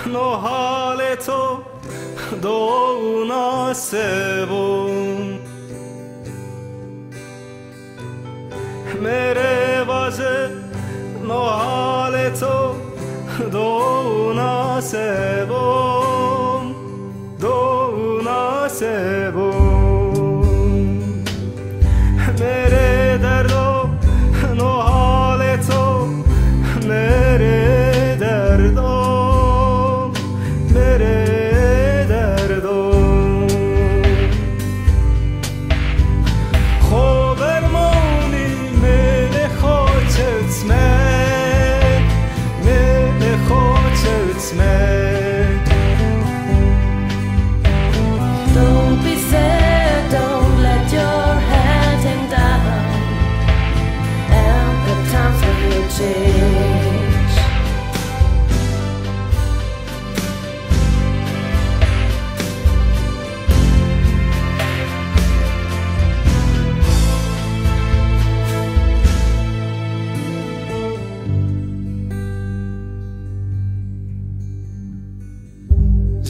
نو حال تو دو ناسبون میره واسه نو حال تو دو ناسبون دو ناسبون میره دردو نو حال تو میره دردو میره دردو خوبرمونی میل خوچت میل خوچت Don't be sad, don't let your head hang down, and the times will change.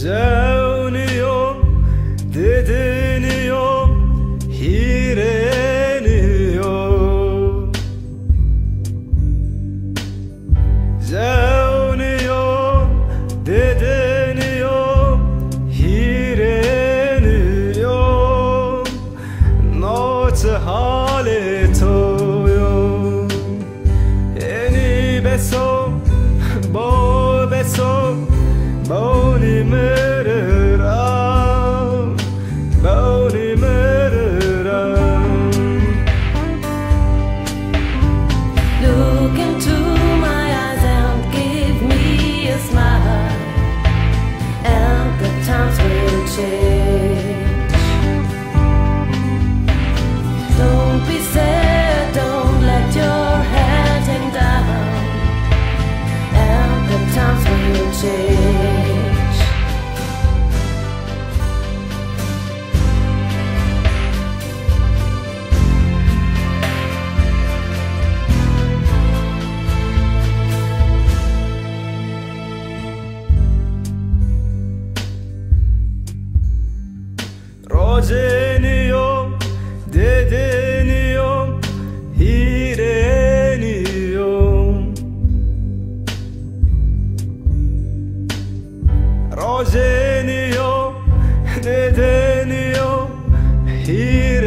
Zevniyorum, dediniyorum, hireniyorum. Zevniyorum, dediniyorum, hireniyorum. Not haletoyum, eni beso, bo beso. Boni murra, boni murra. Look into my eyes and give me a smile, and the times will change. Don't be sad, don't let your head hang down, and the times will change. Rozeniyorum, dedeniyorum, hireniyorum. Rozeniyorum, dedeniyorum, hireniyorum.